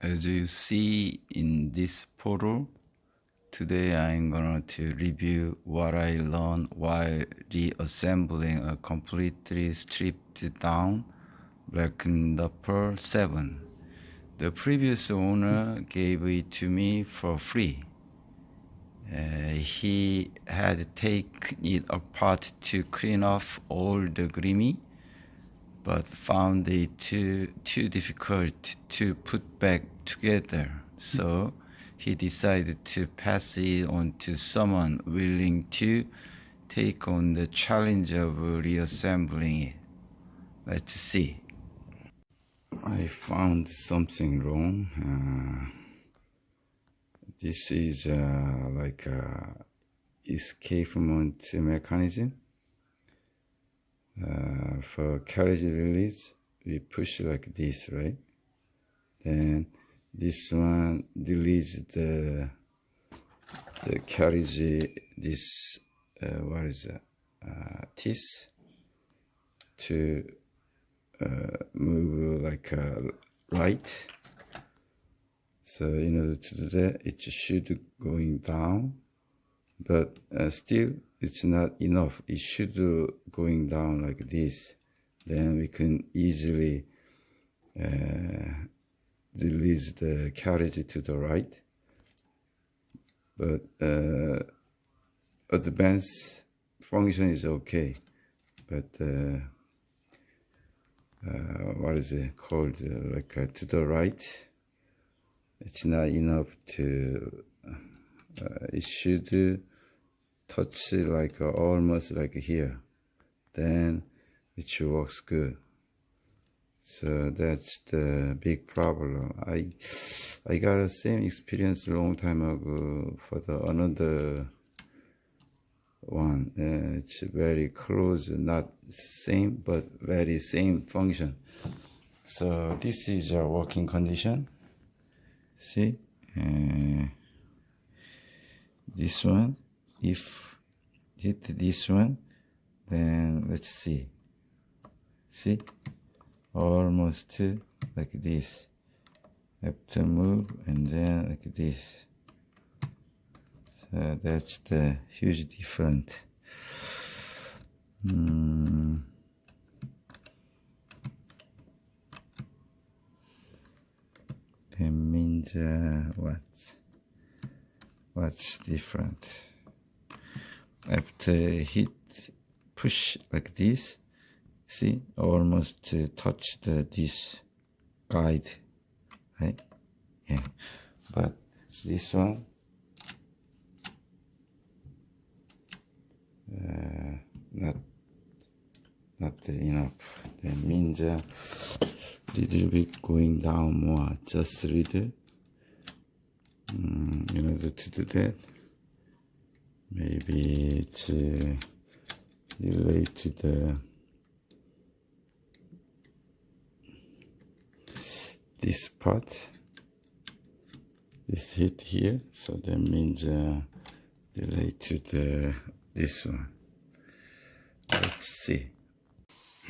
As you see in this photo, today I'm going to review what I learned while reassembling a completely stripped down Blickensderfer 7. The previous owner gave it to me for free. He had taken it apart to clean off all the grimy, but found it too difficult to put back together. So he decided to pass it on to someone willing to take on the challenge of reassembling it. Let's see. I found something wrong. This is like a escapement mechanism. For carriage release, we push like this, right? Then this one releases the carriage, this teeth to move like right. So in order to do that, it should going down, but still it's not enough. It should going down like this. Then we can easily release the carriage to the right. But advanced function is okay. But what is it called? To the right, it's not enough to. It should touch like almost like here. Then it works good. So that's the big problem. I got the same experience a long time ago for the another one. It's very close, not same, but very same function. So this is a working condition. See, this one. If hit this one, then let's see. See, almost like this. Have to move and then like this. So that's the huge difference. That means what's different? After hit push like this, see, almost touch this guide, right? Yeah, but this one not enough. That means little bit going down more, just a little. In order to do that, maybe it's related to this part, this hit here, so that means related to this one. Let's see.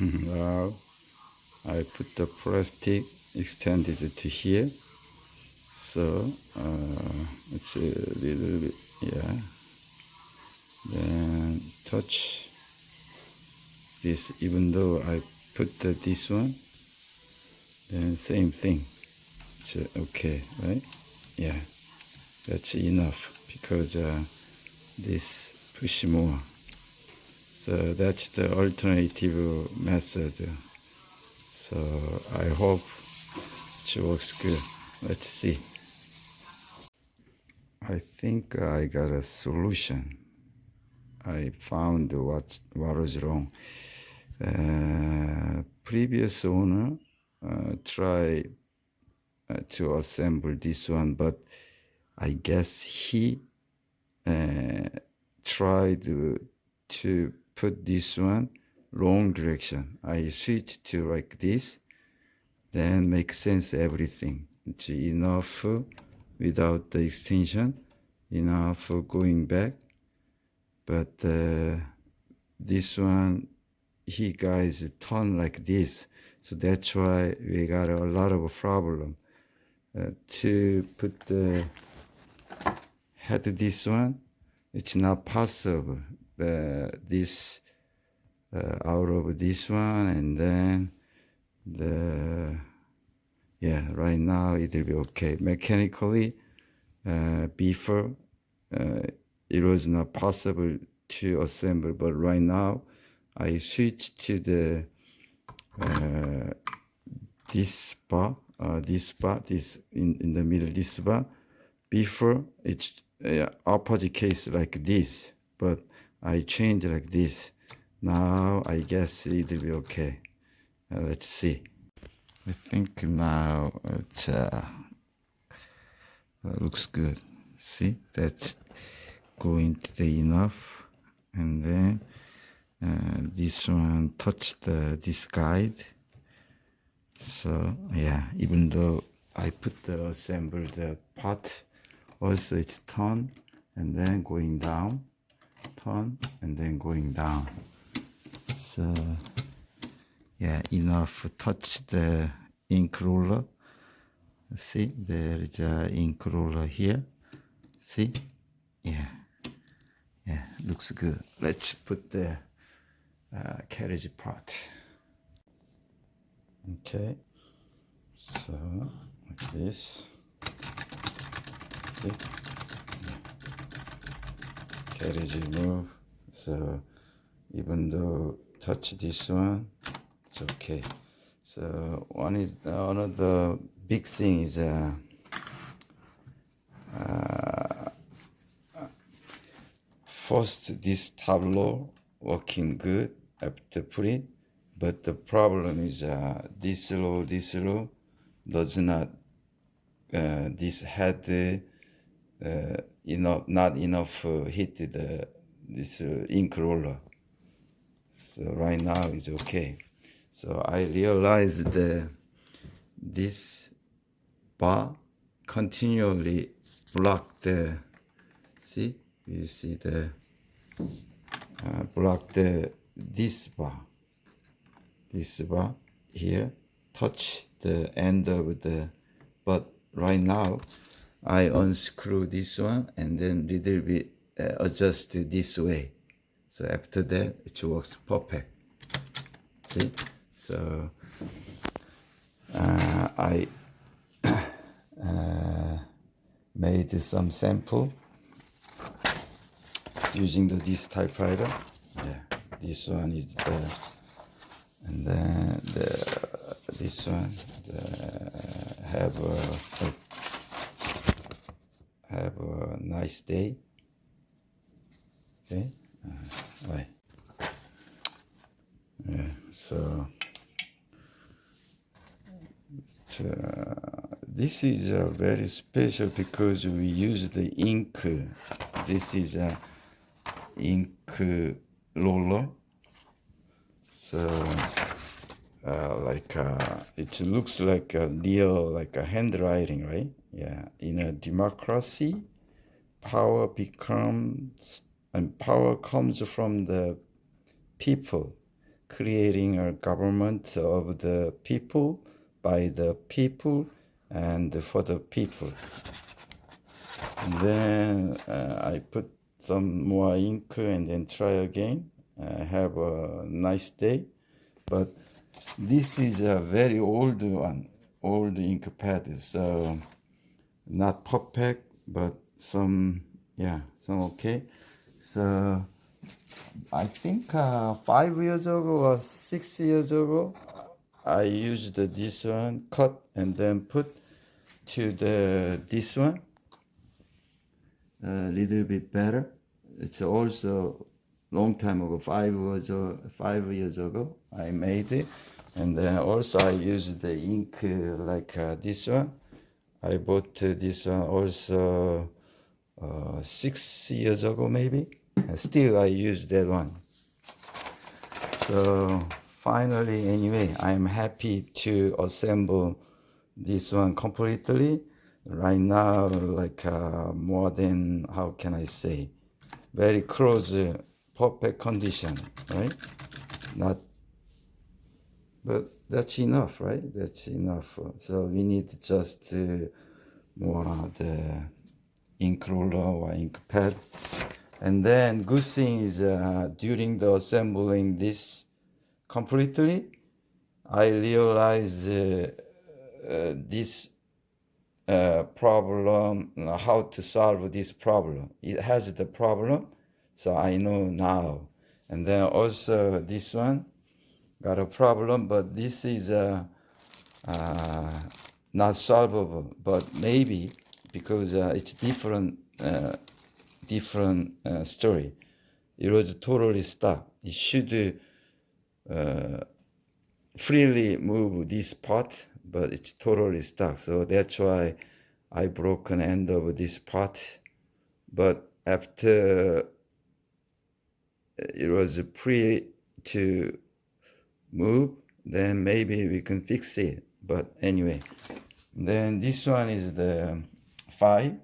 Now I put the plastic extended to here, so it's a little bit, yeah. Then touch this, even though I put this one, then same thing. It's okay, right? Yeah, that's enough because this push more. So that's the alternative method. So I hope it works good. Let's see. I think I got a solution. I found what was wrong. Previous owner tried to assemble this one, but I guess he tried to put this one wrong direction. I switched to like this, then make sense everything. It's enough without the extension, enough going back. But this one, he guys turn like this, so that's why we got a lot of problem. to put the head this one. It's not possible. This out of this one, and then right now it will be okay. Mechanically, before it was not possible to assemble, but right now I switched to the this bar, this in the middle, this bar. Before it's opposite case like this, but I changed like this. Now I guess it will be okay. Let's see. I think now it looks good. See, that's going to be enough, and then this one touched this guide. So yeah, even though I put the assembled part, also it's turn and then going down, turn and then going down. So yeah, enough to touch the ink roller. See, there is a ink roller here. See, yeah, looks good. Let's put the carriage part. Okay, so like this. See, carriage move. So even though touch this one, it's okay. So one is another big thing is first this tableau working good after put it, but the problem is this row does not this head not enough hit this ink roller. So right now it's okay. So I realized this bar continually block the, see, you see the block this bar here, touch the end of the, but right now I unscrew this one and then little bit adjust it this way. So after that it works perfect. See, so I made some sample using this typewriter. Yeah, this one is the, and then this one have a nice day. Okay, right. Yeah, so this is very special because we use the ink. This is a ink roller. So it looks like a real, like a handwriting, right? Yeah. In a democracy, power comes from the people, creating a government of the people, by the people, and for the people. And then I put some more ink and then try again. Have a nice day. But this is a very old one, old ink pad, so not perfect, but some okay. So I think 5 years ago or 6 years ago, I used this one, cut and then put to this one a little bit better. It's also long time ago, 5 years ago, I made it. And then also I used the ink like this one. I bought this one also 6 years ago maybe. And still I use that one. So finally, anyway, I'm happy to assemble this one completely. Right now, like more than, how can I say, very close, perfect condition, right? Not, but That's enough, right? That's enough. So we need just more the ink roller or ink pad. And then good thing is during the assembling this completely, I realized this problem, how to solve this problem. It has the problem, so I know now. And then also this one got a problem, but this is not solvable. But maybe because it's different story. It was totally stuck. It should freely move this part, but it's totally stuck. So that's why I broke an end of this part. But after it was free to move, then maybe we can fix it. But anyway, then this one is the 5.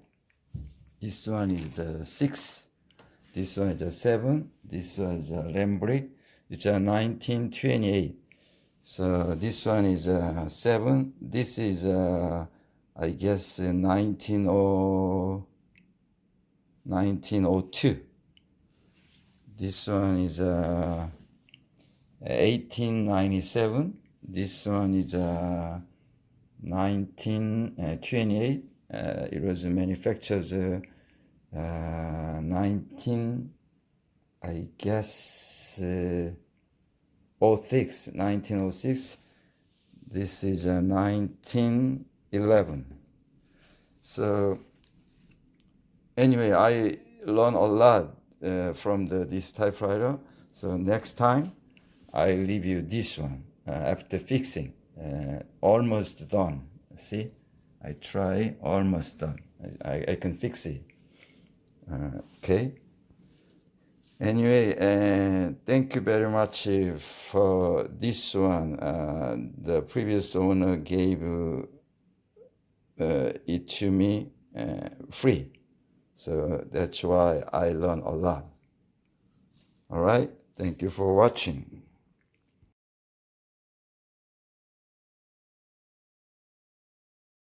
This one is the 6. This one is the 7. This one is a Lambrick. It's a 1928. So this one is 7. This is I guess 1902. This one is 1897. This one is 1928. It was manufactured 19, I guess 1906. This is 1911. So anyway, I learned a lot from this typewriter. So next time I leave you this one after fixing. Almost done. See, I try, almost done. I can fix it. Okay. Anyway, thank you very much for this one. The previous owner gave it to me free. So that's why I learned a lot. All right. Thank you for watching.